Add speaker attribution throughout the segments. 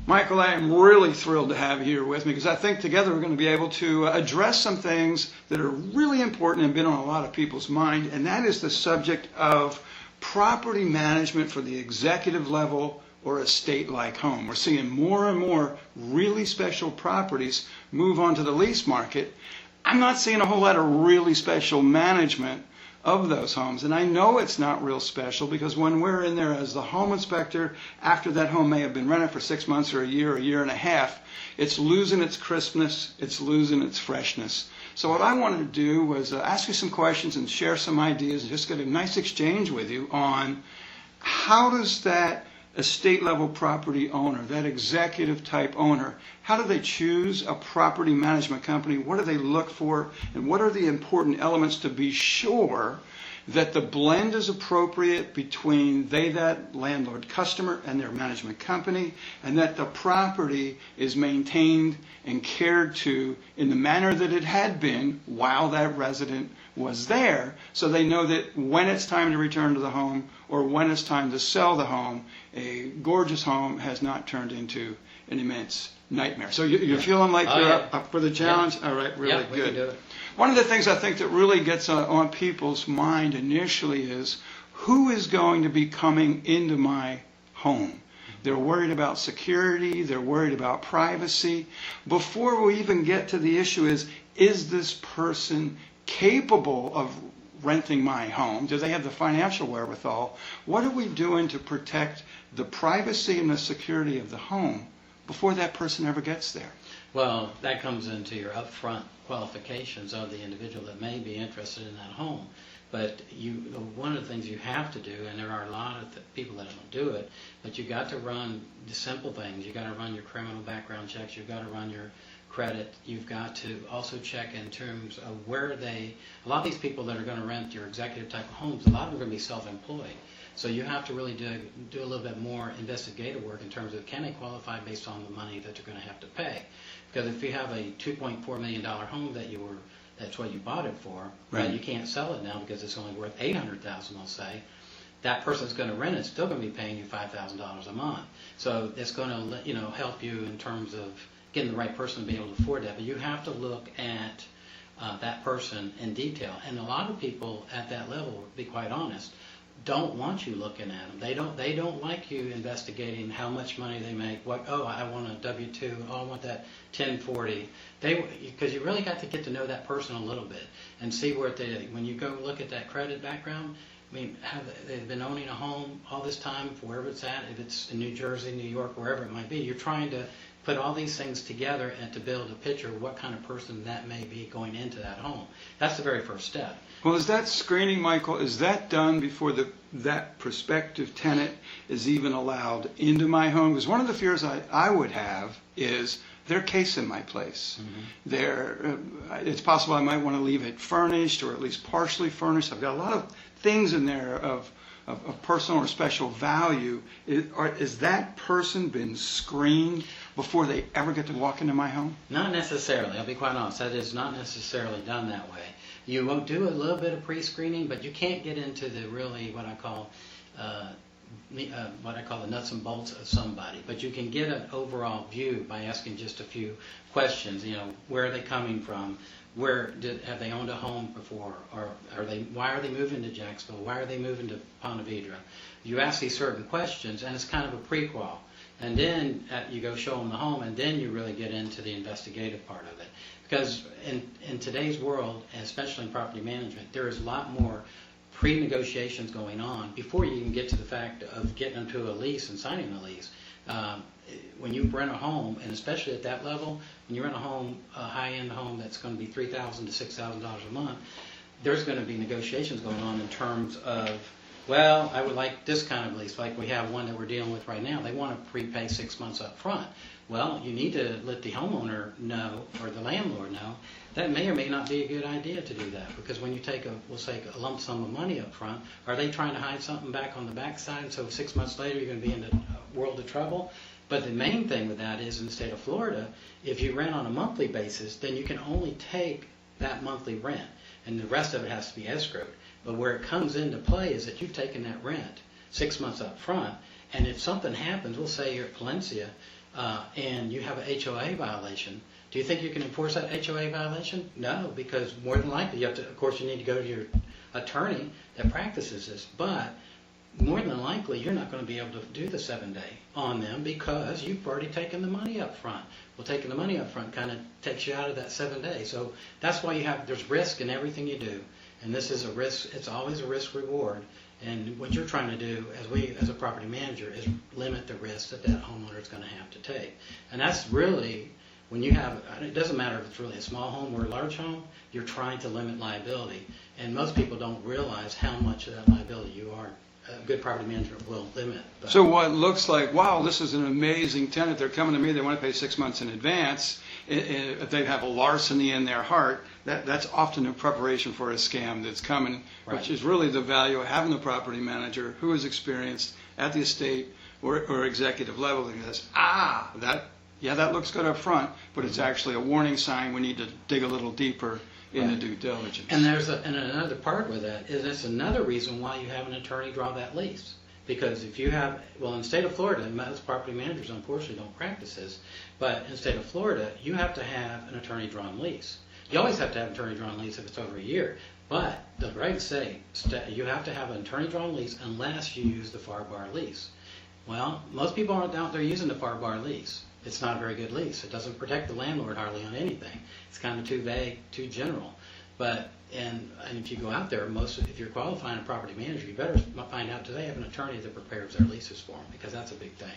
Speaker 1: Michael, I am really thrilled to have you here with me because I think together we're going to be able to address some things that are really important and been on a lot of people's mind, and that is the subject of property management for the executive level or estate-like home. We're seeing more and more really special properties move onto the lease market. I'm not seeing a whole lot of really special management of those homes. And I know it's not real special because when we're in there as the home inspector, after that home may have been rented for 6 months or a year and a half, it's losing its crispness, it's losing its freshness. So what I wanted to do was ask you some questions and share some ideas and just get a nice exchange with you on how does that estate level property owner, that executive type owner, how do they choose a property management company? What do they look for? And what are the important elements to be sure that the blend is appropriate between that landlord customer and their management company, and that the property is maintained and cared to in the manner that it had been while that resident was there, so they know that when it's time to return to the home or when it's time to sell the home, a gorgeous home has not turned into an immense nightmare. So you're feeling like you're up for the challenge? Yeah. All right, really good.
Speaker 2: We can do it.
Speaker 1: One of the things I think that really gets on people's mind initially is who is going to be coming into my home? They're worried about security. They're worried about privacy. Before we even get to the issue is this person capable of renting my home? Do they have the financial wherewithal? What are we doing to protect the privacy and the security of the home before that person ever gets there?
Speaker 2: Well, that comes into your upfront qualifications of the individual that may be interested in that home. But one of the things you have to do, and there are a lot of people that don't do it, but you got to run the simple things. You got to run your criminal background checks. You've got to run your credit. You've got to also check in terms of where a lot of these people that are going to rent your executive type of homes, a lot of them are going to be self-employed. So you have to really do a little bit more investigative work in terms of can they qualify based on the money that they're going to have to pay. Because if you have a $2.4 million home that's what you bought it for,
Speaker 1: right,
Speaker 2: but you can't sell it now because it's only worth $800,000, they'll say, that person's going to rent it, still going to be paying you $5,000 a month. So it's going to help you in terms of getting the right person to be able to afford that. But you have to look at that person in detail. And a lot of people at that level, to be quite honest, don't want you looking at them. They don't like you investigating how much money they make. I want a W-2. Oh, I want that 1040. Because you really got to get to know that person a little bit and see when you go look at that credit background. I mean, have they been owning a home all this time, wherever it's at? If it's in New Jersey, New York, wherever it might be, you're trying to put all these things together and to build a picture of what kind of person that may be going into that home. That's the very first step.
Speaker 1: Well, is that screening, Michael, is that done before that prospective tenant is even allowed into my home? Because one of the fears I would have is they're casing my place. Mm-hmm. It's possible I might want to leave it furnished or at least partially furnished. I've got a lot of things in there of personal or special value. Is that person been screened before they ever get to walk into my home?
Speaker 2: Not necessarily. I'll be quite honest. That is not necessarily done that way. You will do a little bit of pre-screening, but you can't get into the really what I call the nuts and bolts of somebody. But you can get an overall view by asking just a few questions. Where are they coming from? Have they owned a home before? Or why are they moving to Jacksonville? Why are they moving to Ponte Vedra? You ask these certain questions, and it's kind of a prequel. And then you go show them the home, and then you really get into the investigative part of it. Because in today's world, and especially in property management, there is a lot more pre-negotiations going on before you even get to the fact of getting into a lease and signing a lease. When you rent a home, and especially at that level, when you rent a home, a high-end home that's going to be $3,000 to $6,000 a month, there's going to be negotiations going on in terms of, well, I would like this kind of lease, like we have one that we're dealing with right now. They want to prepay 6 months up front. Well, you need to let the homeowner know, or the landlord know, that may or may not be a good idea to do that. Because when you take a lump sum of money up front, are they trying to hide something back on the backside? So 6 months later, you're going to be in a world of trouble. But the main thing with that is in the state of Florida, if you rent on a monthly basis, then you can only take that monthly rent. And the rest of it has to be escrowed. But where it comes into play is that you've taken that rent 6 months up front, and if something happens, we'll say you're at Valencia, and you have an HOA violation, do you think you can enforce that HOA violation? No, because more than likely you have to, of course, you need to go to your attorney that practices this, but more than likely you're not going to be able to do the 7-day on them because you've already taken the money up front. Well, taking the money up front kind of takes you out of that 7 days. So that's why there's risk in everything you do. And this is a risk, it's always a risk reward. And what you're trying to do as a property manager is limit the risk that homeowner is going to have to take. And that's really, when you have, it doesn't matter if it's really a small home or a large home, you're trying to limit liability. And most people don't realize how much of that liability a good property manager will limit. But
Speaker 1: so what looks like, wow, this is an amazing tenant, they're coming to me, they want to pay 6 months in advance, if they have a larceny in their heart, that's often a preparation for a scam that's coming,
Speaker 2: Right.
Speaker 1: which is really the value of having a property manager who is experienced at the estate or executive level that goes, that looks good up front, but it's actually a warning sign, we need to dig a little deeper in the due diligence.
Speaker 2: And and another part with that is it's another reason why you have an attorney draw that lease. Because if you have, well, in the state of Florida, most property managers unfortunately don't practice this, but in the state of Florida, you have to have an attorney-drawn lease. You always have to have an attorney-drawn lease if it's over a year, but the regs say you have to have an attorney-drawn lease unless you use the FAR bar lease. Well, most people aren't out there using the FAR bar lease. It's not a very good lease. It doesn't protect the landlord hardly on anything. It's kind of too vague, too general. But and if you go out there, if you're qualifying a property manager, you better find out, do they have an attorney that prepares their leases for them? Because that's a big thing.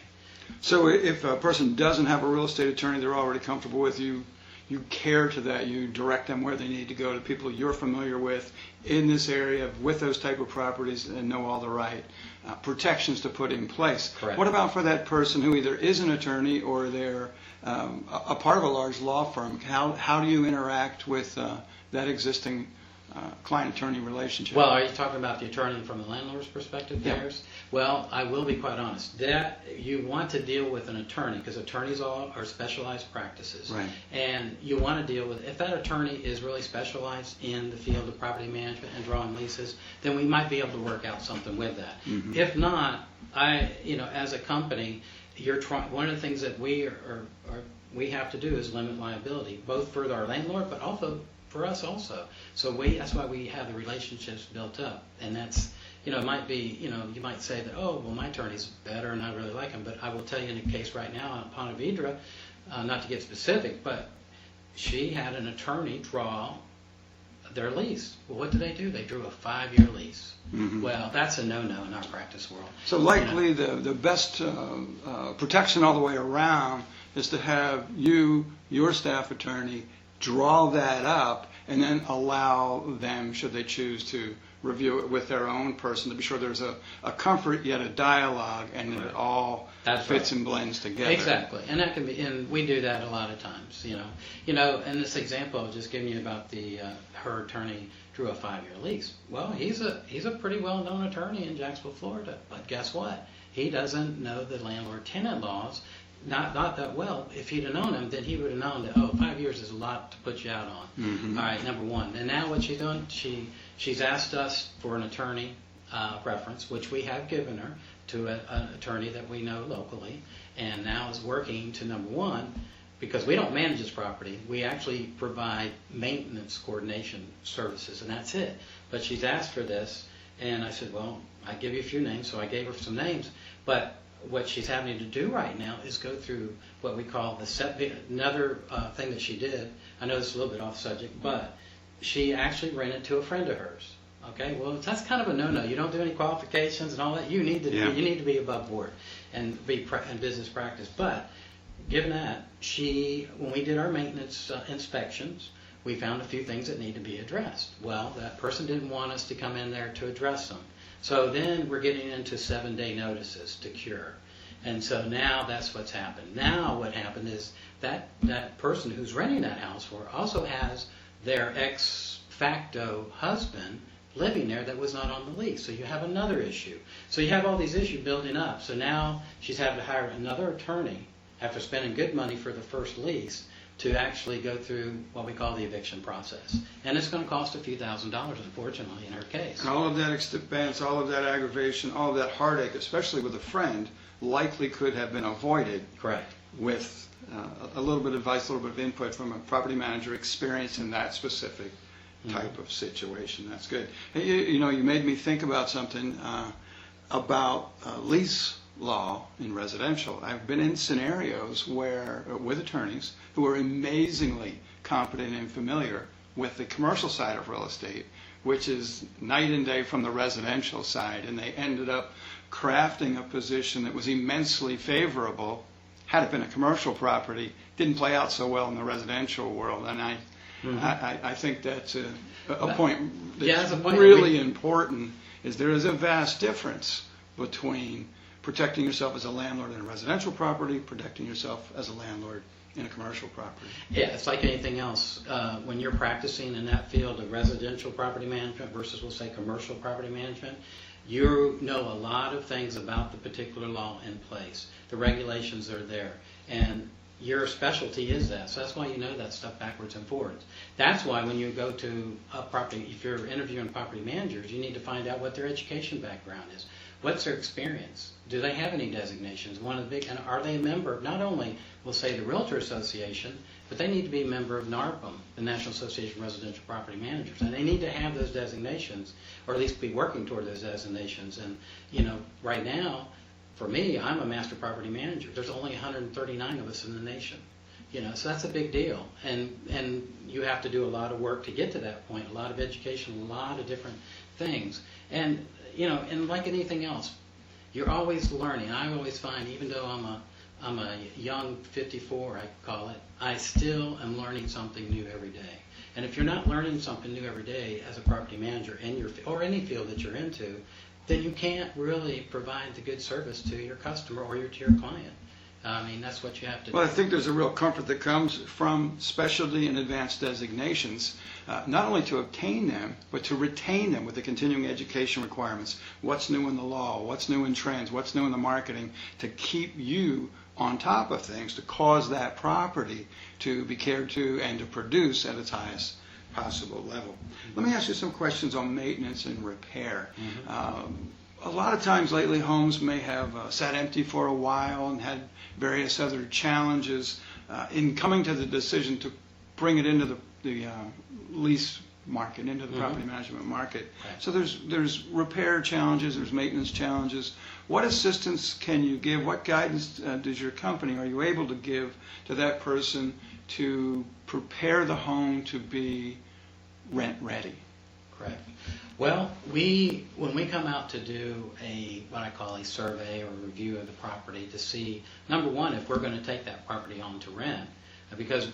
Speaker 1: So if a person doesn't have a real estate attorney, they're already comfortable with you, you care to that, you direct them where they need to go to people you're familiar with in this area with those type of properties and know all the right protections to put in place.
Speaker 2: Correct.
Speaker 1: What about for that person who either is an attorney or they're a part of a large law firm? How do you interact with that existing client-attorney relationship?
Speaker 2: Well, are you talking about the attorney from the landlord's perspective?
Speaker 1: Yeah.
Speaker 2: Theirs? Well, I will be quite honest. That you want to deal with an attorney because attorneys all are specialized practices.
Speaker 1: Right.
Speaker 2: And you want to deal with, if that attorney is really specialized in the field of property management and drawing leases, then we might be able to work out something with that.
Speaker 1: Mm-hmm.
Speaker 2: If not, as a company, one of the things that we have to do is limit liability, both for our landlord, but also for us also. So that's why we have the relationships built up. And that's, it might be, you might say that, oh, well, my attorney's better and I really like him. But I will tell you in a case right now on Ponte Vedra, not to get specific, but she had an attorney draw their lease. Well, what did they do? They drew a 5-year lease. Mm-hmm. Well, that's a no-no in our practice world.
Speaker 1: So likely the best protection all the way around is to have your staff attorney, draw that up and then allow them, should they choose to, review it with their own person to be sure there's a comfort yet a dialogue and that it all fits and blends together.
Speaker 2: Exactly, and that can be, and we do that a lot of times. And this example I was just giving you about her attorney drew a 5-year lease. Well, he's a pretty well-known attorney in Jacksonville, Florida, but guess what? He doesn't know the landlord-tenant laws. Not that well. If he'd have known them, then he would have known that 5 years is a lot to put you out on. Mm-hmm. All right, number one. And now what she's done, she's asked us for an attorney reference, which we have given her to an attorney that we know locally, and now is working to, number one, because we don't manage this property, we actually provide maintenance coordination services, and that's it. But she's asked for this, and I said, well, I give you a few names, so I gave her some names, but what she's having to do right now is go through what we call another thing that she did. I know this is a little bit off subject, but she actually rented to a friend of hers. Okay, well that's kind of a no-no. You don't do any qualifications and all that. You need to be above board and be in business practice. But given that, when we did our maintenance inspections, we found a few things that need to be addressed. Well, that person didn't want us to come in there to address them. So then we're getting into 7-day notices to cure. And so now that's what's happened. Now what happened is that person who's renting that house for her also has their ex facto husband living there that was not on the lease. So you have another issue. So you have all these issues building up. So now she's having to hire another attorney after spending good money for the first lease to actually go through what we call the eviction process. And it's going to cost a few $1,000s, unfortunately, in her case.
Speaker 1: And all of that expense, all of that aggravation, all of that heartache, especially with a friend, likely could have been avoided.
Speaker 2: Correct.
Speaker 1: with a little bit of advice, a little bit of input from a property manager experienced in that specific type of situation. That's good. Hey, you made me think about something about lease law in residential. I've been in scenarios where, with attorneys who are amazingly competent and familiar with the commercial side of real estate, which is night and day from the residential side, and they ended up crafting a position that was immensely favorable. Had it been a commercial property, didn't play out so well in the residential world, and I think that's a point that's really important. Is there is a vast difference between protecting yourself as a landlord in a residential property, protecting yourself as a landlord in a commercial property.
Speaker 2: Yeah, it's like anything else. When you're practicing in that field of residential property management versus, we'll say, commercial property management, you know a lot of things about the particular law in place. The regulations are there, and your specialty is that. So that's why you know that stuff backwards and forwards. That's why when you go to a property, if you're interviewing property managers, you need to find out what their education background is. What's their experience? Do they have any designations? And are they a member of not only, we'll say, the Realtor Association, but they need to be a member of NARPM, the National Association of Residential Property Managers, and they need to have those designations, or at least be working toward those designations. And right now, for me, I'm a master property manager. There's only 139 of us in the nation. So that's a big deal, and you have to do a lot of work to get to that point. A lot of education, a lot of different things, and like anything else, you're always learning. I always find, even though I'm a young 54, I call it, I still am learning something new every day. And if you're not learning something new every day as a property manager in or any field that you're into, then you can't really provide the good service to your customer or to your client. I mean, that's what you have to do.
Speaker 1: Well, I think there's a real comfort that comes from specialty and advanced designations, not only to obtain them, but to retain them with the continuing education requirements. What's new in the law, what's new in trends, what's new in the marketing, to keep you on top of things, to cause that property to be cared to and to produce at its highest possible level. Let me ask you some questions on maintenance and repair. A lot of times lately, homes may have sat empty for a while and had various other challenges in coming to the decision to bring it into the lease market, into the property management market.
Speaker 2: Right.
Speaker 1: So there's repair challenges, there's maintenance challenges. What assistance can you give? What guidance does your company, are you able to give to that person to prepare the home to be rent ready?
Speaker 2: Correct. Well, when we come out to do what I call a survey or review of the property to see, number one, if we're going to take that property on to rent, because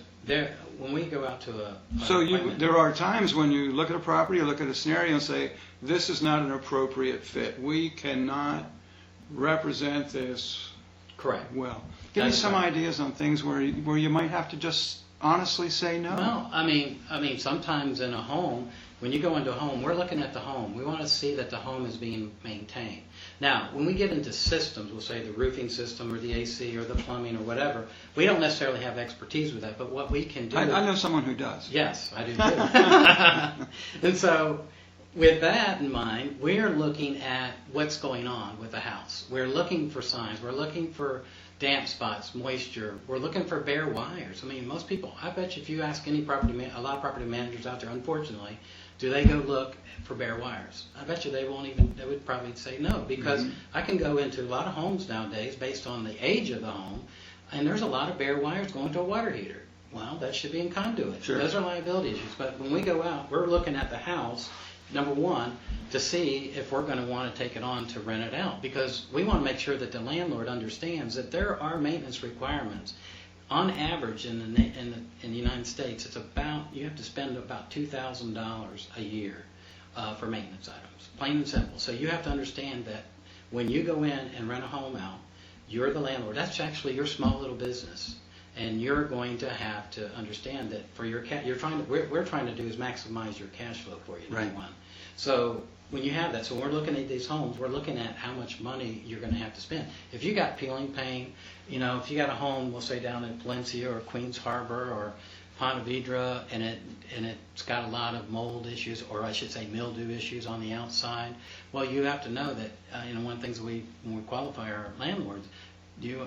Speaker 2: when we go out to
Speaker 1: there are times when you look at a property or look at a scenario and say, this is not an appropriate fit. We cannot represent this.
Speaker 2: Correct.
Speaker 1: Well, give me some ideas on things where you might have to just honestly say no.
Speaker 2: Well, I mean, sometimes in a home, when you go into a home, we're looking at the home. We want to see that the home is being maintained. Now, when we get into systems, we'll say the roofing system or the AC or the plumbing or whatever, we don't necessarily have expertise with that, but what we can do...
Speaker 1: I know someone who does.
Speaker 2: Yes, I do too. And so, with that in mind, we're looking at what's going on with the house. We're looking for signs. We're looking for damp spots, moisture. We're looking for bare wires. I mean, most people, I bet you if you ask a lot of property managers out there, unfortunately, do they go look for bare wires? I bet you they would probably say no, because I can go into a lot of homes nowadays based on the age of the home, and there's a lot of bare wires going to a water heater. Well, that should be in conduit.
Speaker 1: Sure.
Speaker 2: Those are liability issues. But when we go out, we're looking at the house, number one, to see if we're going to want to take it on to rent it out, because we want to make sure that the landlord understands that there are maintenance requirements. On average, in the United States, you have to spend about $2,000 a year for maintenance items, plain and simple. So you have to understand that when you go in and rent a home out, you're the landlord. That's actually your small little business, and you're going to have to understand that for your we're trying to do is maximize your cash flow for you.
Speaker 1: Right.
Speaker 2: Number one. So when you have that, so when we're looking at these homes, we're looking at how much money you're going to have to spend. If you got peeling paint, if you got a home, we'll say down in Valencia or Queens Harbor or Ponte Vedra, and it's got a lot of mold issues, or I should say mildew issues on the outside, well, you have to know that, one of the things that when we qualify our landlords,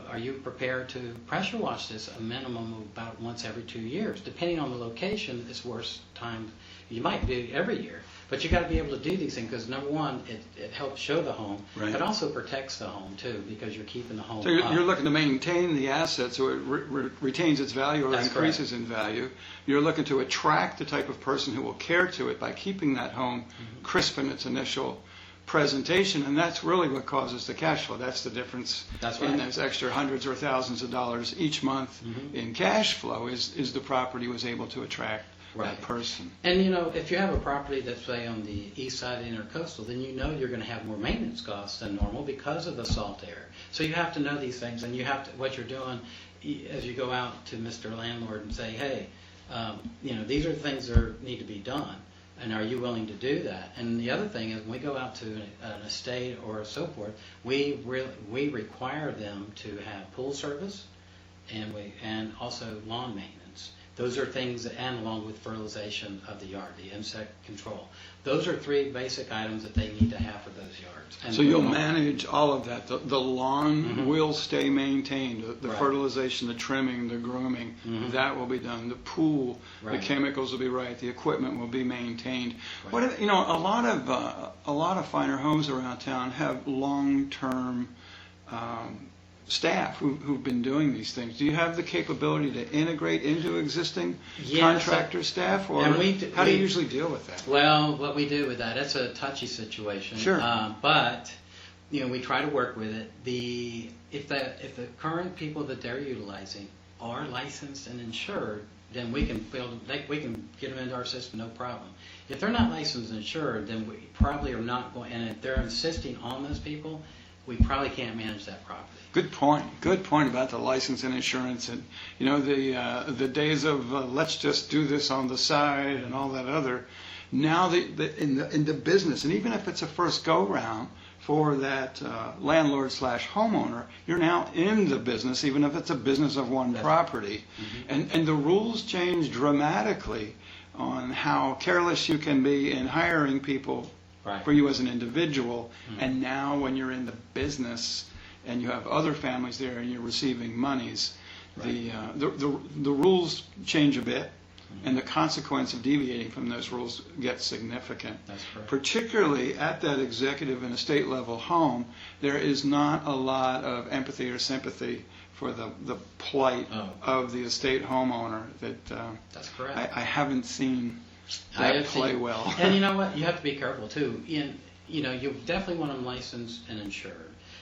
Speaker 2: are you prepared to pressure wash this a minimum of about once every 2 years? Depending on the location, it's worse time. You might do every year, but you got to be able to do these things because number one, it helps show the home,
Speaker 1: Right.
Speaker 2: but also protects the home too because you're keeping the home
Speaker 1: So
Speaker 2: up.
Speaker 1: you're looking to maintain the asset so it retains its value or
Speaker 2: That's
Speaker 1: increases in value. You're looking to attract the type of person who will care to it by keeping that home crisp in its initial presentation, and that's really what causes the cash flow. That's the difference
Speaker 2: That's
Speaker 1: in
Speaker 2: right.
Speaker 1: those extra hundreds or thousands of dollars each month in cash flow is the property was able to attract
Speaker 2: Right.
Speaker 1: that person.
Speaker 2: And if you have a property that's say on the east side of the intercoastal, then you know you're going to have more maintenance costs than normal because of the salt air. So you have to know these things, and you have to what you're doing as you go out to Mr. Landlord and say, hey, these are things that need to be done, and are you willing to do that? And the other thing is when we go out to an estate or so forth, we require them to have pool service and also lawn maintenance. Those are things, and along with fertilization of the yard, the insect control. Those are 3 basic items that they need to have for those yards. And
Speaker 1: So you'll manage all of that. The lawn will stay maintained. The
Speaker 2: Right.
Speaker 1: fertilization, the trimming, the grooming, that will be done. The pool,
Speaker 2: Right.
Speaker 1: the chemicals will be right. The equipment will be maintained.
Speaker 2: Right.
Speaker 1: What a lot of finer homes around town have long-term staff who've been doing these things. Do you have the capability to integrate into existing contractor staff, or
Speaker 2: and
Speaker 1: how do you usually deal with that?
Speaker 2: Well, what we do with that, it's a touchy situation.
Speaker 1: Sure.
Speaker 2: But we try to work with it. If the current people that they're utilizing are licensed and insured, then we can get them into our system, no problem. If they're not licensed and insured, then we probably are not going. And if they're insisting on those people, we probably can't manage that property.
Speaker 1: Good point. Good point about the license and insurance, and the days of let's just do this on the side and all that other. Now in the business, and even if it's a first go round for that landlord/homeowner, you're now in the business, even if it's a business of one property, and the rules change dramatically on how careless you can be in hiring people.
Speaker 2: Right.
Speaker 1: For you as an individual, and now when you're in the business and you have other families there and you're receiving monies,
Speaker 2: Right.
Speaker 1: the rules change a bit, and the consequence of deviating from those rules gets significant.
Speaker 2: That's correct.
Speaker 1: Particularly at that executive and estate level home, there is not a lot of empathy or sympathy for the plight of the estate homeowner.
Speaker 2: That's correct.
Speaker 1: I haven't seen that play well.
Speaker 2: And you know what? You have to be careful too. You definitely want them licensed and insured.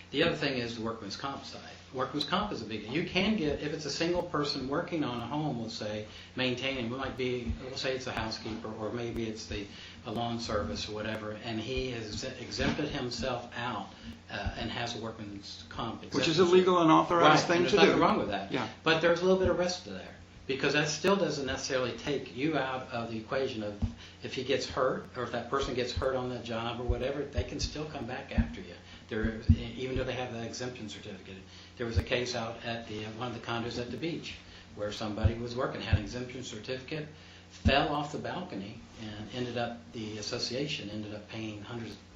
Speaker 2: The other thing is the workman's comp side. Workman's comp is a big. You can get, if it's a single person working on a home, we'll say maintaining. We'll say it's a housekeeper, or maybe it's a lawn service or whatever, and he has exempted himself out and has a workman's comp exemption.
Speaker 1: Which is a legal and authorized thing to do.
Speaker 2: There's nothing wrong with that.
Speaker 1: Yeah.
Speaker 2: But there's a little bit of risk there. Because that still doesn't necessarily take you out of the equation of if he gets hurt or if that person gets hurt on that job or whatever, they can still come back after you. Even though they have that exemption certificate. There was a case out at one of the condos at the beach where somebody was working, had an exemption certificate, fell off the balcony, and the association ended up paying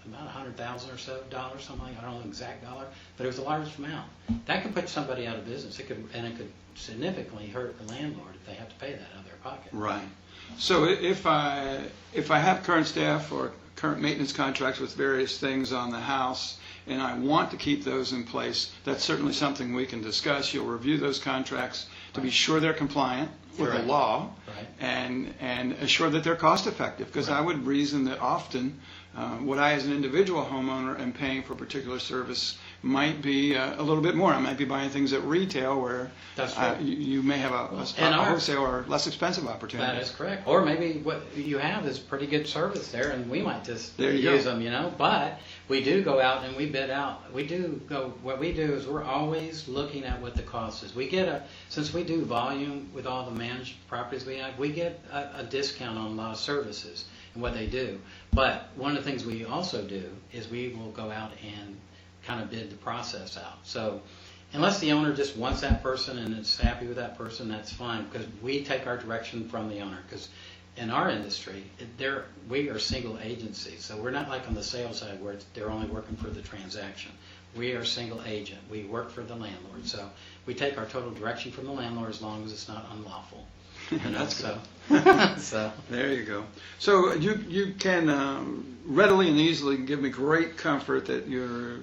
Speaker 2: about $100,000 or so, something like, I don't know the exact dollar, but it was a large amount. That could put somebody out of business. It could significantly hurt the landlord if they have to pay that out of their pocket.
Speaker 1: Right. So if I have current staff or current maintenance contracts with various things on the house, and I want to keep those in place, that's certainly something we can discuss. You'll review those contracts to be sure they're compliant with the law, and assure that they're cost effective. Because I would reason that often what I as an individual homeowner am paying for a particular service might be a little bit more. I might be buying things at retail where you may have a wholesale or less expensive opportunity.
Speaker 2: That is correct. Or maybe what you have is pretty good service there, and we might just use them, But we do go out and we bid out. What we do is we're always looking at what the cost is. Since we do volume with all the managed properties we get a discount on a lot of services and what they do. But one of the things we also do is we will go out and kind of bid the process out. So unless the owner just wants that person and is happy with that person, that's fine, because we take our direction from the owner. Because in our industry, we are single agencies, so we're not like on the sales side where they're only working for the transaction. We are a single agent. We work for the landlord. So we take our total direction from the landlord as long as it's not unlawful.
Speaker 1: That's
Speaker 2: so,
Speaker 1: good.
Speaker 2: so
Speaker 1: There you go. So you can readily and easily give me great comfort that you're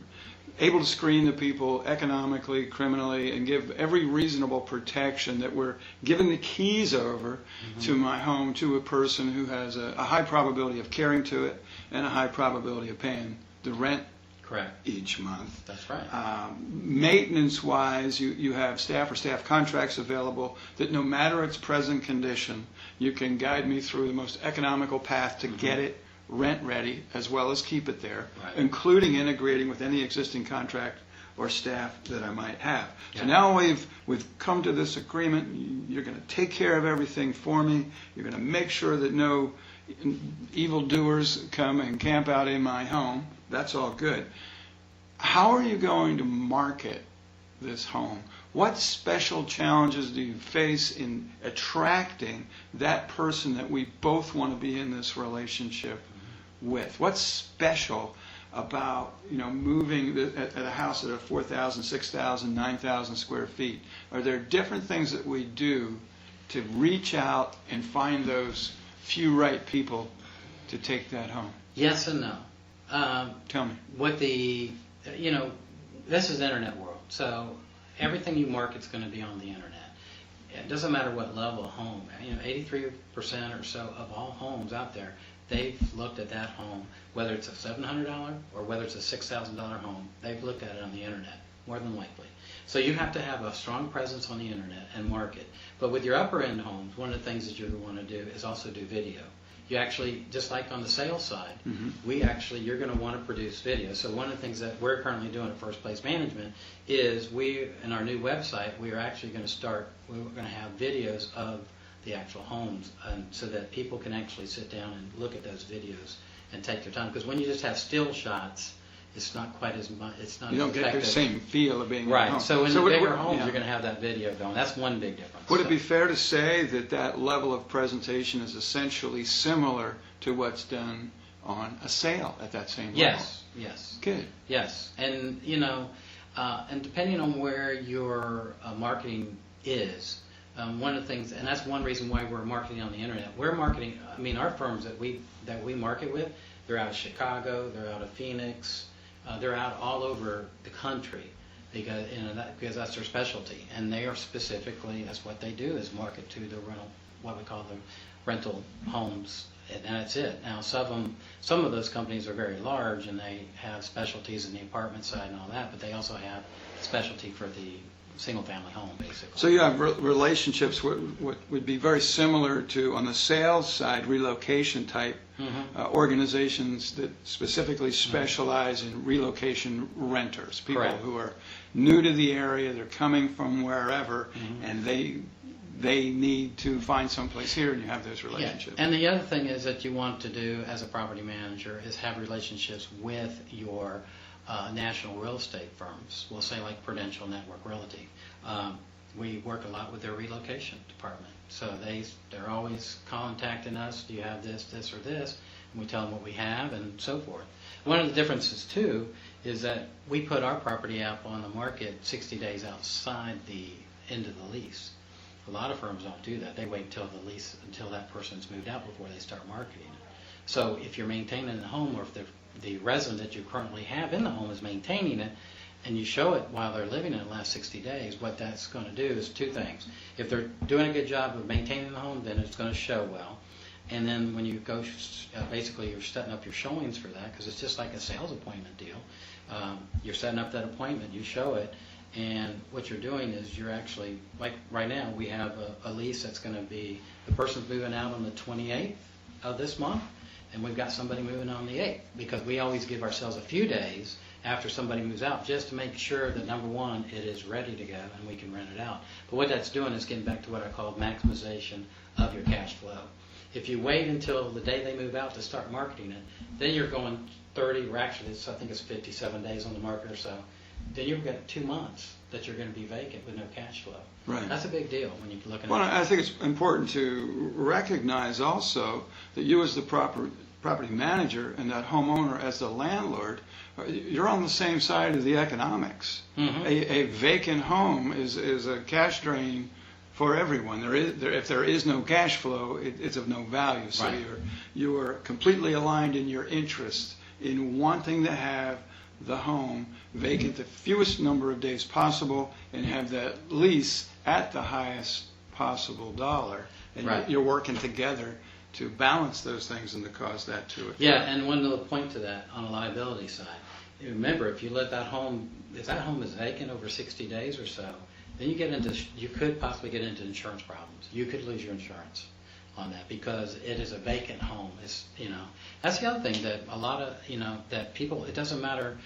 Speaker 1: able to screen the people economically, criminally, and give every reasonable protection, that we're giving the keys over to my home to a person who has a high probability of caring to it and a high probability of paying the rent
Speaker 2: correct
Speaker 1: each month.
Speaker 2: That's right.
Speaker 1: Maintenance-wise, you have staff or staff contracts available that no matter its present condition, you can guide me through the most economical path to get it rent ready as well as keep it there,
Speaker 2: Right.
Speaker 1: including integrating with any existing contract or staff that I might have. So
Speaker 2: Yeah.
Speaker 1: now we've come to this agreement. You're going to take care of everything for me. You're going to make sure that no evildoers come and camp out in my home. That's all good. How are you going to market this home? What special challenges do you face in attracting that person that we both want to be in this relationship with? What's special about moving at a house that are 4,000, 6,000, 9,000 square feet? Are there different things that we do to reach out and find those few right people to take that home?
Speaker 2: Yes and no.
Speaker 1: Tell me.
Speaker 2: What the this is the internet world, so everything you market's going to be on the internet. It doesn't matter what level of home. 83% or so of all homes out there, they've looked at that home, whether it's a $700 or whether it's a $6,000 home. They've looked at it on the internet, more than likely. So you have to have a strong presence on the internet and market. But with your upper end homes, one of the things that you want to do is also do video. You actually, just like on the sales side, you're going to want to produce video. So one of the things that we're currently doing at First Place Management is in our new website, we're going to have videos of the actual homes, and so that people can actually sit down and look at those videos and take their time. Because when you just have still shots, it's not quite as much. It's not.
Speaker 1: You don't
Speaker 2: as
Speaker 1: get the
Speaker 2: effective.
Speaker 1: same feel of being in a
Speaker 2: Right.
Speaker 1: home.
Speaker 2: So in the bigger homes,
Speaker 1: yeah.
Speaker 2: you're going to have that video going. That's one big difference.
Speaker 1: Would it be fair to say that level of presentation is essentially similar to what's done on a sale at that same level?
Speaker 2: Yes.
Speaker 1: Good.
Speaker 2: Yes. And and depending on where your marketing is, one of the things, and that's one reason why we're marketing on the internet. We're marketing. Our firms that we market with, they're out of Chicago, they're out of Phoenix, they're out all over the country because that's their specialty, and they are specifically, that's what they do, is market to the what we call the rental homes, and that's it. Now some of those companies are very large and they have specialties in the apartment side and all that, but they also have specialty for the single-family home, basically.
Speaker 1: So you have relationships what would be very similar to, on the sales side, relocation type organizations that specifically specialize in relocation renters, people
Speaker 2: Correct.
Speaker 1: who are new to the area, they're coming from wherever, and they need to find someplace here, and you have those relationships.
Speaker 2: Yeah. And the other thing is that you want to do as a property manager is have relationships with your national real estate firms. We'll say like Prudential Network Realty. We work a lot with their relocation department. So they're always contacting us. Do you have this, or this? And we tell them what we have and so forth. One of the differences too is that we put our property out on the market 60 days outside the end of the lease. A lot of firms don't do that. They wait until that person's moved out before they start marketing it. So if you're maintaining the home, or if the resident that you currently have in the home is maintaining it, and you show it while they're living in the last 60 days, what that's going to do is two things. If they're doing a good job of maintaining the home, then it's going to show well. And then when you go, basically you're setting up your showings for that, because it's just like a sales appointment deal. You're setting up that appointment, you show it, and what you're doing is you're actually, like right now, we have a lease that's going to be, the person's moving out on the 28th of this month, and we've got somebody moving on the 8th, because we always give ourselves a few days after somebody moves out just to make sure that, number one, it is ready to go and we can rent it out. But what that's doing is getting back to what I call maximization of your cash flow. If you wait until the day they move out to start marketing it, then you're going 30, or actually I think it's 57 days on the market or so, then you've got 2 months that you're going to be vacant with no cash flow.
Speaker 1: Right.
Speaker 2: That's a big deal when you're looking at
Speaker 1: Well, I think it's important to recognize also that you as the property manager and that homeowner as the landlord, you're on the same side of the economics.
Speaker 2: Mm-hmm.
Speaker 1: A vacant home is a cash drain for everyone. If there is no cash flow, it's of no value. So
Speaker 2: Right.
Speaker 1: you are completely aligned in your interest in wanting to have the home vacant the fewest number of days possible and have that lease at the highest possible dollar. And
Speaker 2: Right.
Speaker 1: you're working together to balance those things and to cause that to occur.
Speaker 2: Yeah, and one little point to that on a liability side. Remember, if you let that home, if that home is vacant over 60 days or so, then you could possibly get into insurance problems. You could lose your insurance on that because it is a vacant home. That's the other thing that a lot of, that people, it doesn't matter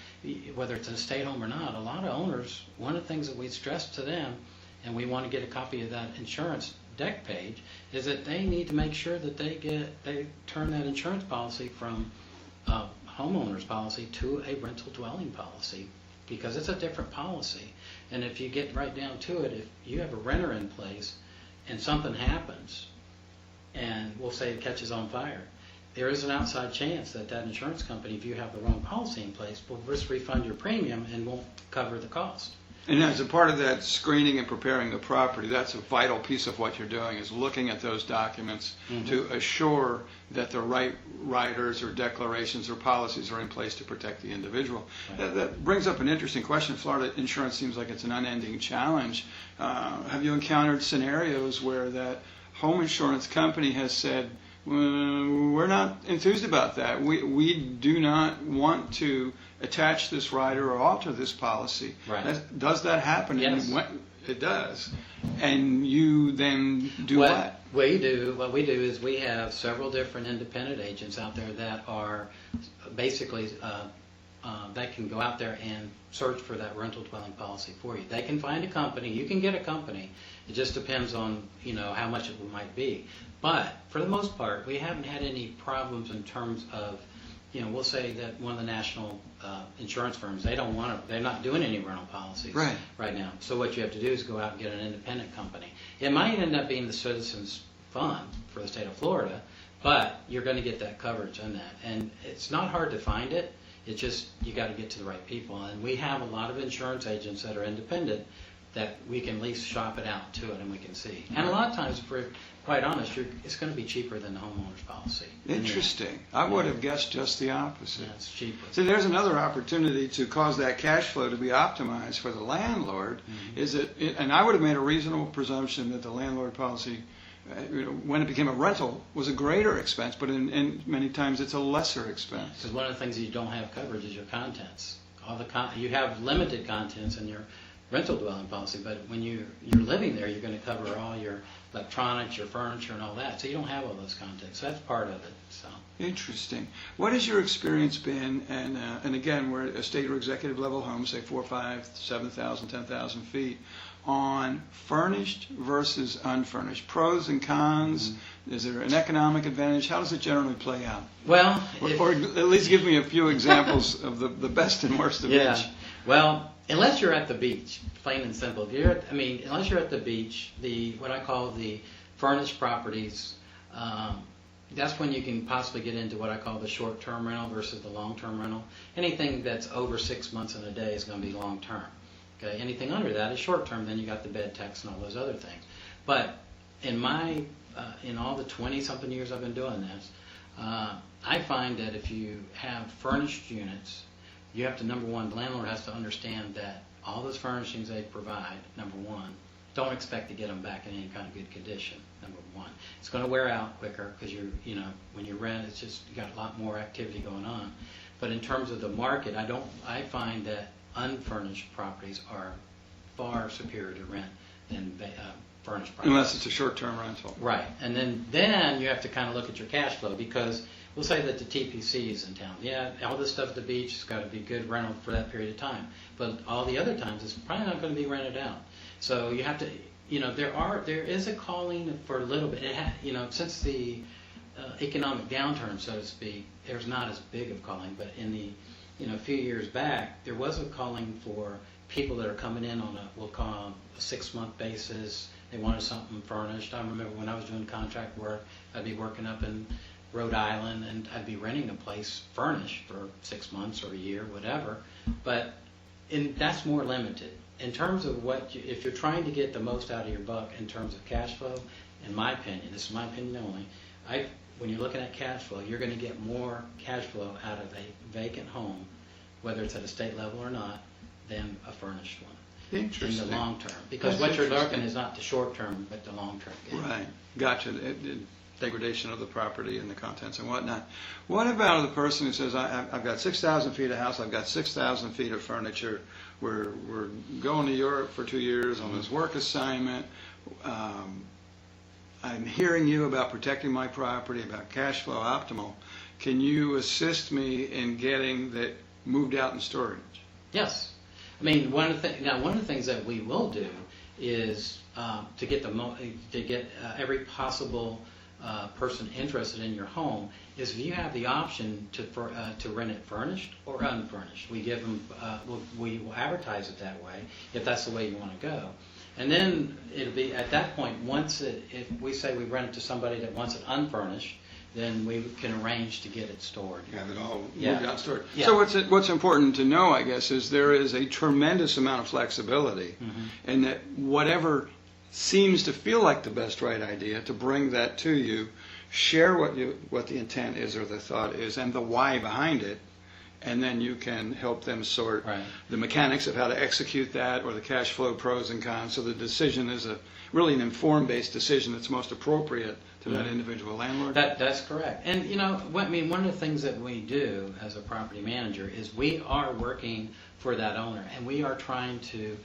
Speaker 2: whether it's an estate home or not. A lot of owners, one of the things that we stress to them, and we want to get a copy of that insurance deck page, is that they need to make sure that they turn that insurance policy from a homeowner's policy to a rental dwelling policy, because it's a different policy. And if you get right down to it, if you have a renter in place and something happens, and we'll say it catches on fire, there is an outside chance that insurance company, if you have the wrong policy in place, will just refund your premium and won't cover the cost.
Speaker 1: And as a part of that screening and preparing the property, that's a vital piece of what you're doing, is looking at those documents
Speaker 2: Mm-hmm.
Speaker 1: to assure that the right riders or declarations or policies are in place to protect the individual.
Speaker 2: Right.
Speaker 1: That brings up an interesting question. Florida insurance seems like it's an unending challenge. Have you encountered scenarios where that home insurance company has said, we're not enthused about that. We do not want to attach this rider or alter this policy.
Speaker 2: Right.
Speaker 1: Does that happen?
Speaker 2: Yes.
Speaker 1: And it does. And you then do what?
Speaker 2: What we do is we have several different independent agents out there that are basically they can go out there and search for that rental dwelling policy for you. They can find a company. You can get a company. It just depends on how much it might be. But for the most part, we haven't had any problems in terms of, we'll say that one of the national insurance firms, they're not doing any rental policies right now. So what you have to do is go out and get an independent company. It might end up being the Citizens Fund for the state of Florida, but you're going to get that coverage on that. And it's not hard to find it. It's just you got to get to the right people. And we have a lot of insurance agents that are independent that we can at least shop it out to it and we can see. And a lot of times, if we're quite honest, it's going to be cheaper than the homeowner's policy.
Speaker 1: Interesting. I would have guessed just the opposite.
Speaker 2: Yeah, it's cheaper.
Speaker 1: See, there's another opportunity to cause that cash flow to be optimized for the landlord.
Speaker 2: Mm-hmm.
Speaker 1: And I would have made a reasonable presumption that the landlord policy, when it became a rental, was a greater expense, but in many times it's a lesser expense.
Speaker 2: Because one of the things that you don't have coverage is your contents. You have limited contents in your rental dwelling policy, but when you're living there, you're going to cover all your electronics, your furniture, and all that. So you don't have all those contents. So that's part of it. So
Speaker 1: Interesting. What has your experience been? And again, we're at a state or executive level home, say 4, 5, 7,000, 10,000 feet, on furnished versus unfurnished. Pros and cons. Mm-hmm. Is there an economic advantage? How does it generally play out?
Speaker 2: Well,
Speaker 1: or at least give me a few examples of the best and worst of each.
Speaker 2: Well, unless you're at the beach, plain and simple. Unless you're at the beach, what I call the furnished properties, that's when you can possibly get into what I call the short-term rental versus the long-term rental. Anything that's over 6 months and a day is going to be long-term. Okay, anything under that is short-term. Then you got the bed tax and all those other things. But in all the 20-something years I've been doing this, I find that if you have furnished units, you have to, number one, the landlord has to understand that all those furnishings they provide, number one, don't expect to get them back in any kind of good condition, number one. It's going to wear out quicker because when you rent, it's just, you got a lot more activity going on. But in terms of the market, I find that unfurnished properties are far superior to rent than furnished properties.
Speaker 1: Unless it's a short-term rental.
Speaker 2: Right. And then you have to kind of look at your cash flow, because we'll say that the TPC is in town. Yeah, all this stuff at the beach has got to be good rental for that period of time. But all the other times, it's probably not going to be rented out. So you have to, there is a calling for a little bit. Since the economic downturn, so to speak, there's not as big of calling. But in the, a few years back, there was a calling for people that are coming in on we'll call a 6-month basis. They wanted something furnished. I remember when I was doing contract work, I'd be working up in Rhode Island, and I'd be renting a place furnished for 6 months or a year, whatever. But that's more limited. In terms of if you're trying to get the most out of your buck in terms of cash flow, in my opinion, this is my opinion only, when you're looking at cash flow, you're going to get more cash flow out of a vacant home, whether it's at a state level or not, than a furnished one.
Speaker 1: Interesting.
Speaker 2: In the long term. Because what you're looking is not the short term, but the long term gain.
Speaker 1: Right. Gotcha. Degradation of the property and the contents and whatnot. What about the person who says, I've got 6,000 feet of house, I've got 6,000 feet of furniture, we're going to Europe for 2 years on this work assignment, I'm hearing you about protecting my property, about cash flow optimal. Can you assist me in getting that moved out in storage?
Speaker 2: Yes. I mean, one of the things that we will do is to get every possible person interested in your home is if you have the option to rent it furnished or unfurnished. We give them, we will advertise it that way if that's the way you want to go. And then it'll be at that point, if we say we rent it to somebody that wants it unfurnished, then we can arrange to get it stored.
Speaker 1: Have it all moved out stored.
Speaker 2: Yeah.
Speaker 1: So what's important to know, I guess, is there is a tremendous amount of flexibility, and that whatever seems to feel like the best right idea, to bring that to you, share what the intent is or the thought is and the why behind it, and then you can help them sort the mechanics of how to execute that or the cash flow pros and cons. So the decision is really an informed-based decision that's most appropriate to that individual landlord.
Speaker 2: That's correct. And one of the things that we do as a property manager is we are working for that owner, and we are trying to,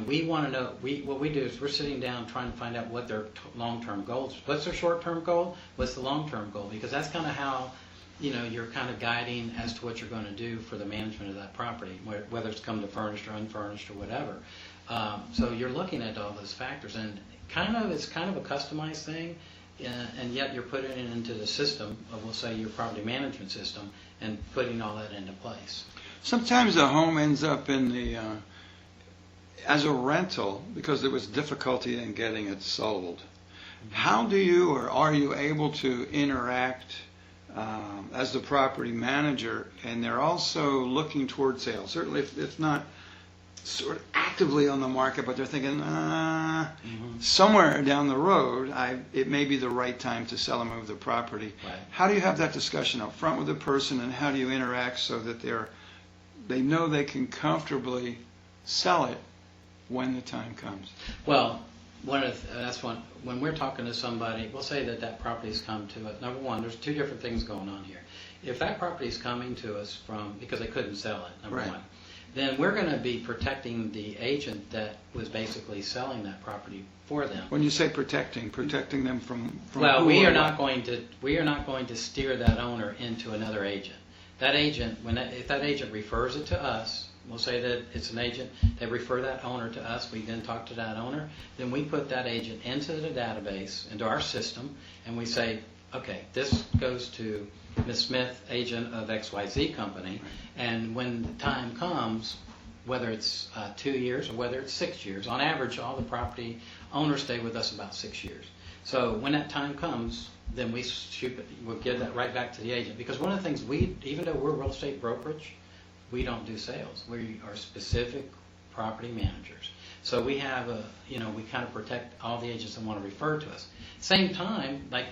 Speaker 2: we want to know. What we do is we're sitting down trying to find out what their long-term goals. What's their short-term goal? What's the long-term goal? Because that's kind of how you're kind of guiding as to what you're going to do for the management of that property, whether it's come to furnished or unfurnished or whatever. So you're looking at all those factors, and it's kind of a customized thing, and yet you're putting it into the system of, we'll say, your property management system, and putting all that into place.
Speaker 1: Sometimes the home ends up in the as a rental because there was difficulty in getting it sold. How do you or are you able to interact as the property manager, and they're also looking toward sale? Certainly if not sort of actively on the market, but they're thinking, somewhere down the road, it may be the right time to sell and move the property.
Speaker 2: Right.
Speaker 1: How do you have that discussion up front with the person, and how do you interact so that they know they can comfortably sell it when the time comes?
Speaker 2: Well, when we're talking to somebody, we'll say that property's come to us. Number one, there's two different things going on here. If that property's coming to us because they couldn't sell it, number one, then we're going to be protecting the agent that was basically selling that property for them.
Speaker 1: When you say protecting them from
Speaker 2: well,
Speaker 1: who
Speaker 2: we
Speaker 1: or
Speaker 2: are not
Speaker 1: what?
Speaker 2: going to steer that owner into another agent. That agent, if that agent refers it to us, we'll say that it's an agent, they refer that owner to us, we then talk to that owner, then we put that agent into the database, into our system, and we say, okay, this goes to Ms. Smith, agent of XYZ company, and when the time comes, whether it's 2 years or whether it's 6 years, on average, all the property owners stay with us about 6 years. So when that time comes, then we'll give that right back to the agent. Because one of the things even though we're real estate brokerage, we don't do sales. We are specific property managers. So we have we kind of protect all the agents that want to refer to us. Same time, like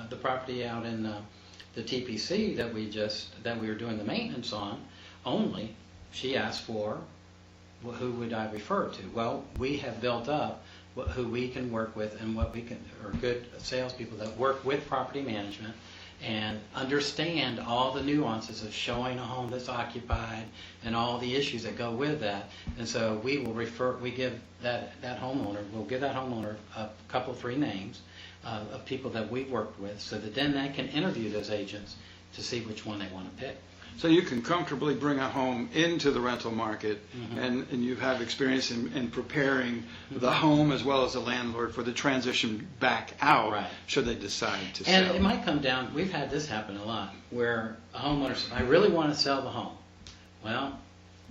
Speaker 2: the property out in the TPC that we were doing the maintenance on, only she asked for who would I refer to. Well, we have built up who we can work with and are good salespeople that work with property management and understand all the nuances of showing a home that's occupied and all the issues that go with that. And so we'll give that homeowner a couple, 3 names of people that we've worked with, so that then they can interview those agents to see which one they want to pick.
Speaker 1: So you can comfortably bring a home into the rental market, and you have experience in preparing the home as well as the landlord for the transition back out, should they decide to sell.
Speaker 2: And it might come down, we've had this happen a lot, where a homeowner says, I really want to sell the home. Well,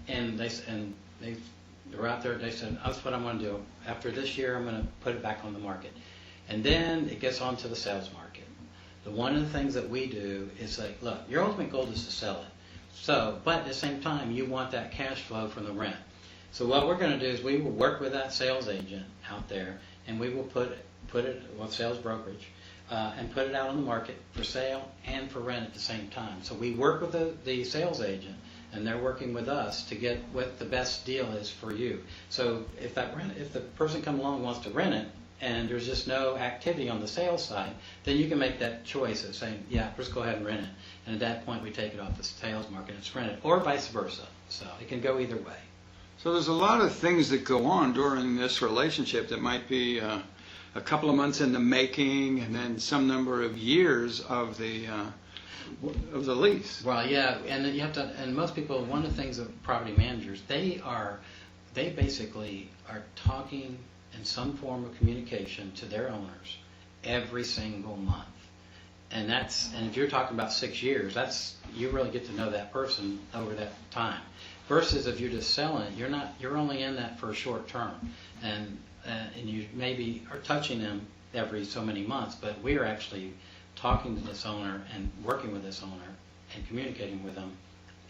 Speaker 2: and they're out there, they said, that's what I'm going to do. After this year, I'm going to put it back on the market. And then it gets onto the sales market. one of the things that we do is say, look, your ultimate goal is to sell it. So, but at the same time, you want that cash flow from the rent. So what we're going to do is we will work with that sales agent out there, and we will put it with sales brokerage, and put it out on the market for sale and for rent at the same time. So we work with the sales agent, and they're working with us to get what the best deal is for you. So if the person comes along and wants to rent it, and there's just no activity on the sales side, then you can make that choice of saying, yeah, just go ahead and rent it. And at that point, we take it off the sales market and it's rented, or vice versa. So it can go either way.
Speaker 1: So there's a lot of things that go on during this relationship that might be a couple of months in the making, and then some number of years of the lease.
Speaker 2: Well, yeah, and you have to. And most people, one of the things of property managers, they basically are talking in some form of communication to their owners every single month. And if you're talking about 6 years, you really get to know that person over that time. Versus if you're just selling it, you're only in that for a short term, and you maybe are touching them every so many months, but we're actually talking to this owner and working with this owner and communicating with them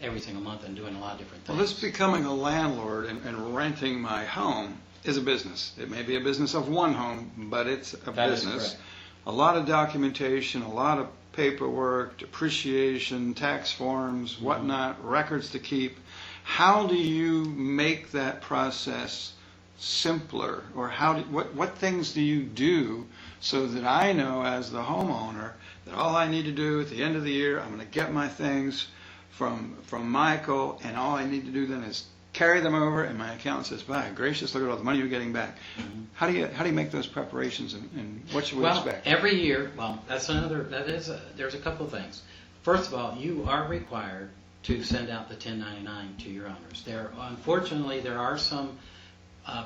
Speaker 2: every single month and doing a lot of different things.
Speaker 1: Well, this becoming a landlord and renting my home is a business. It may be a business of one home, but it's a business. A lot of documentation, a lot of paperwork, depreciation, tax forms, whatnot, records to keep. How do you make that process simpler, or what things do you do so that I know as the homeowner that all I need to do at the end of the year, I'm going to get my things from Michael, and all I need to do then is carry them over, and my accountant says, "By gracious, look at all the money you're getting back." Mm-hmm. How do you make those preparations, and what should we expect?
Speaker 2: Every year, there's a couple of things. First of all, you are required to send out the 1099 to your owners. Unfortunately, there are some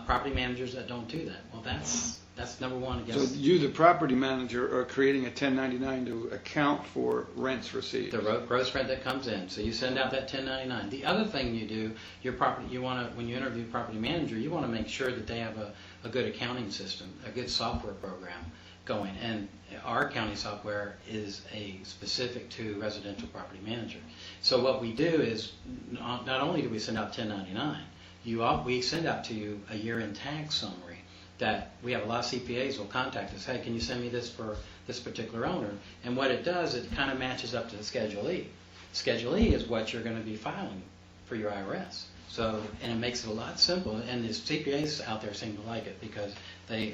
Speaker 2: property managers that don't do that. Well, that's number one.
Speaker 1: So you, the property manager, are creating a 1099 to account for rents received.
Speaker 2: The gross rent that comes in. So you send out that 1099. The other thing you do, when you interview a property manager, you want to make sure that they have a good accounting system, a good software program going. And our accounting software is specific to residential property manager. So what we do is not only do we send out 1099, we send out to you a year-end tax summary that we have a lot of CPAs will contact us. Hey, can you send me this for this particular owner? And what it does, it kind of matches up to the Schedule E. Schedule E is what you're going to be filing for your IRS. So, and it makes it a lot simpler, and the CPAs out there seem to like it because we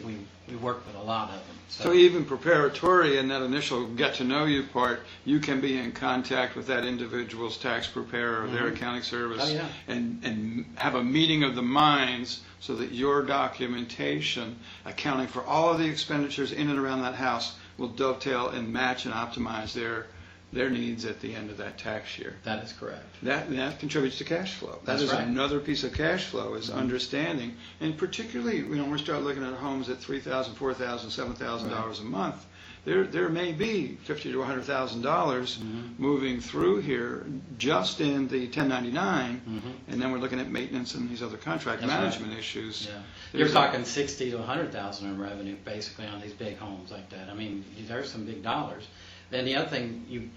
Speaker 2: work with a lot of them.
Speaker 1: So even preparatory in that initial get-to-know-you part, you can be in contact with that individual's tax preparer or their accounting service, and have a meeting of the minds so that your documentation accounting for all of the expenditures in and around that house will dovetail and match and optimize their needs at the end of that tax year.
Speaker 2: That is correct.
Speaker 1: That contributes to cash flow.
Speaker 2: That's
Speaker 1: that is
Speaker 2: right.
Speaker 1: Another piece of cash flow is understanding, and particularly when we start looking at homes at $3,000, $4,000, $7,000 a month, there may be $50,000 to $100,000 moving through here just in the 1099, and then we're looking at maintenance and these other contract management issues.
Speaker 2: Yeah. You're talking $60,000 to $100,000 in revenue basically on these big homes like that. I mean, there's some big dollars. Then the other thing,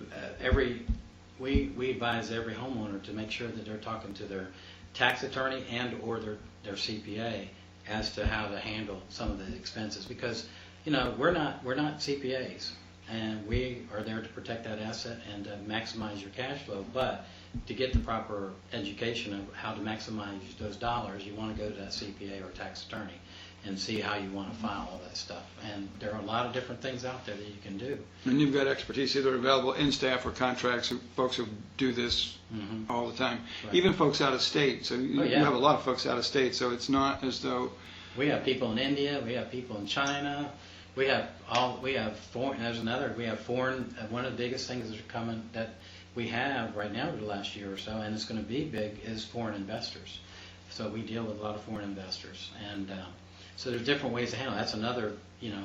Speaker 2: we advise every homeowner to make sure that they're talking to their tax attorney and or their CPA as to how to handle some of the expenses, because we're not CPAs, and we are there to protect that asset and to maximize your cash flow. But to get the proper education of how to maximize those dollars, you want to go to that CPA or tax attorney and see how you want to file all that stuff. And there are a lot of different things out there that you can do.
Speaker 1: And you've got expertise either available in staff or contracts, folks who do this all the time. Right. Even folks out of state. So you have a lot of folks out of state, so it's not as though...
Speaker 2: We have people in India, we have people in China, we have foreign, one of the biggest things that are coming that we have right now over the last year or so, and it's going to be big, is foreign investors. So we deal with a lot of foreign investors, and so there's different ways to handle it. That's another,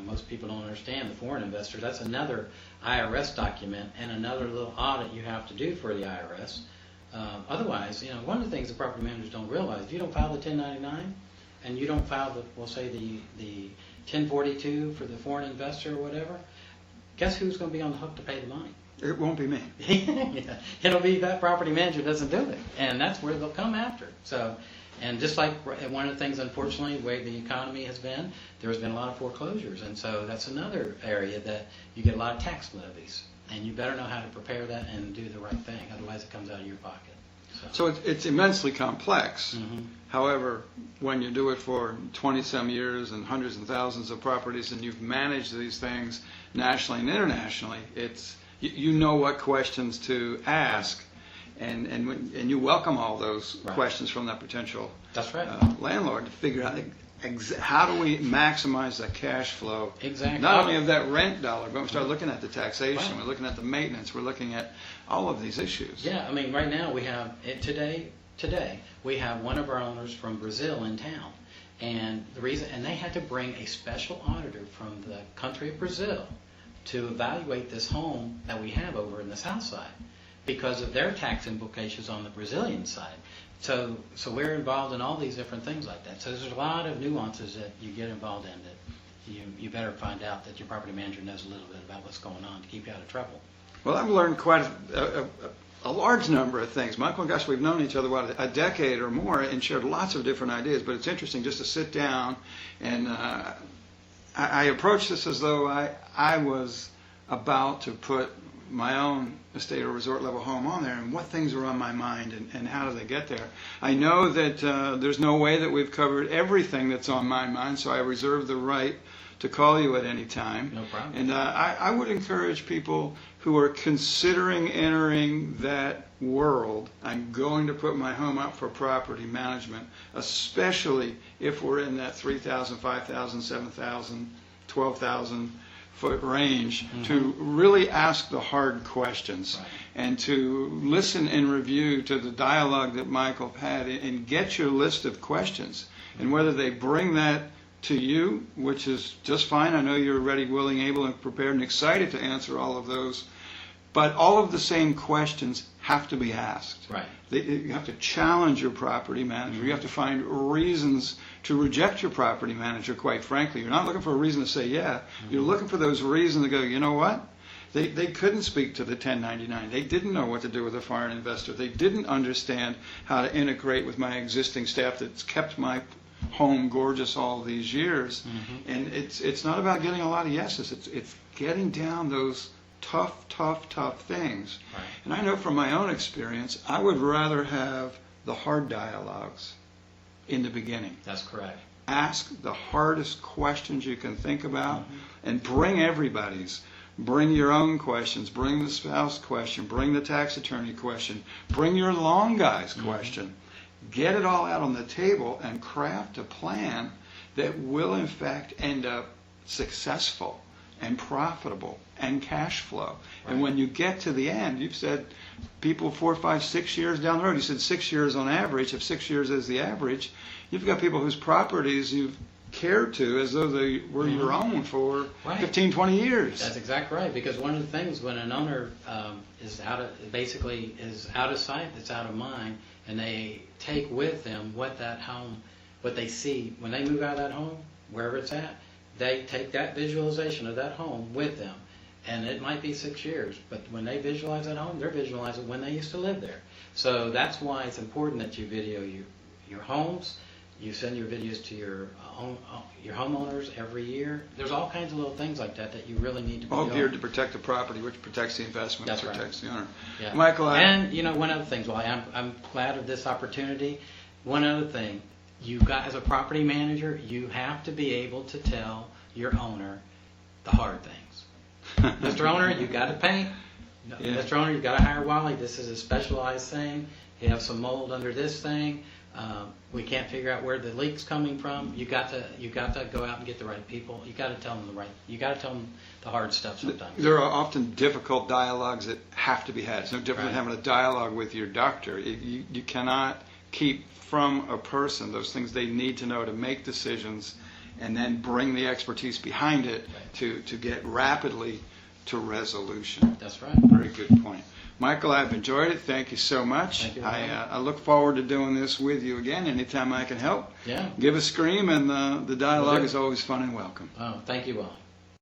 Speaker 2: most people don't understand the foreign investors. That's another IRS document and another little audit you have to do for the IRS. Otherwise, one of the things the property managers don't realize, if you don't file the 1099 and you don't file the 1042 for the foreign investor or whatever, guess who's going to be on the hook to pay the money?
Speaker 1: It won't be me.
Speaker 2: Yeah. It'll be that property manager doesn't do it, and that's where they'll come after. So, and just like one of the things, unfortunately, the way the economy has been, there's been a lot of foreclosures, and so that's another area that you get a lot of tax levies, and you better know how to prepare that and do the right thing, otherwise it comes out of your pocket.
Speaker 1: So it's immensely complex.
Speaker 2: Mm-hmm.
Speaker 1: However, when you do it for 20-some years and hundreds and thousands of properties, and you've managed these things nationally and internationally, it's you know what questions to ask, and you welcome all those questions from that potential
Speaker 2: That's right.
Speaker 1: Landlord to figure out how do we maximize the cash flow.
Speaker 2: Exactly.
Speaker 1: Not only of that rent dollar, but we start looking at the taxation,
Speaker 2: Right.
Speaker 1: we're looking at the maintenance, we're looking at all of these issues.
Speaker 2: Yeah, I mean, right now we have today we have one of our owners from Brazil in town, and they had to bring a special auditor from the country of Brazil to evaluate this home that we have over in the south side because of their tax implications on the Brazilian side. So we're involved in all these different things like that. So there's a lot of nuances that you get involved in that you better find out that your property manager knows a little bit about what's going on to keep you out of trouble.
Speaker 1: Well, I've learned quite a large number of things. Michael and Gus, we've known each other, a decade or more, and shared lots of different ideas, but it's interesting just to sit down and I approach this as though I was about to put my own estate or resort level home on there, and what things are on my mind and how do they get there. I know that there's no way that we've covered everything that's on my mind, so I reserve the right to call you at any time.
Speaker 2: No problem.
Speaker 1: And I would encourage people who are considering entering that world, I'm going to put my home up for property management, especially if we're in that 3,000, 5,000, 7,000, 12,000 foot range, to really ask the hard questions and to listen and review to the dialogue that Michael had and get your list of questions. And whether they bring that to you, which is just fine. I know you're ready, willing, able, and prepared and excited to answer all of those. But all of the same questions have to be asked.
Speaker 2: Right.
Speaker 1: You have to challenge your property manager. You have to find reasons to reject your property manager, quite frankly. You're not looking for a reason to say yeah. You're looking for those reasons to go, you know what? They couldn't speak to the 1099. They didn't know what to do with a foreign investor. They didn't understand how to integrate with my existing staff that's kept my home gorgeous all these years. And it's not about getting a lot of yeses. It's getting down those tough things.
Speaker 2: Right.
Speaker 1: And I know from my own experience, I would rather have the hard dialogues in the beginning.
Speaker 2: That's correct.
Speaker 1: Ask the hardest questions you can think about and bring everybody's. Bring your own questions, bring the spouse question, bring the tax attorney question, bring your loan guy's question. Get it all out on the table and craft a plan that will in fact end up successful and profitable and cash flow.
Speaker 2: Right.
Speaker 1: And when you get to the end, you've said people 4, 5, 6 years down the road, you said 6 years on average. If 6 years is the average, you've got people whose properties you've cared to as though they were your own for 15, 20 years.
Speaker 2: That's exactly right. Because one of the things when an owner is out of sight, it's out of mind, and they take with them what they see when they move out of that home, wherever it's at, they take that visualization of that home with them. And it might be 6 years, but when they visualize that home, they're visualizing when they used to live there. So that's why it's important that you video your homes. You send your videos to your homeowners every year. There's all kinds of little things like that you really need to be
Speaker 1: all
Speaker 2: doing.
Speaker 1: geared to protect the property, which protects the investment,
Speaker 2: That's
Speaker 1: protects the owner.
Speaker 2: Yeah.
Speaker 1: Michael,
Speaker 2: and one other thing, I'm glad of this opportunity. One other thing, as a property manager, you have to be able to tell your owner the hard things. Mr. Owner, you got to paint.
Speaker 1: Yeah.
Speaker 2: Mr. Owner, you got to hire Wally. This is a specialized thing. You have some mold under this thing. We can't figure out where the leak's coming from. You got to go out and get the right people. You got to tell them the hard stuff sometimes.
Speaker 1: There are often difficult dialogues that have to be had. It's no different than having a dialogue with your doctor. You cannot keep from a person those things they need to know to make decisions and then bring the expertise behind it to get rapidly to resolution.
Speaker 2: That's right.
Speaker 1: Very good point. Michael, I've enjoyed it. Thank you so much.
Speaker 2: Thank you.
Speaker 1: I look forward to doing this with you again anytime I can help.
Speaker 2: Yeah.
Speaker 1: Give a scream, and the dialogue is always fun and welcome.
Speaker 2: Oh, thank you, Wally.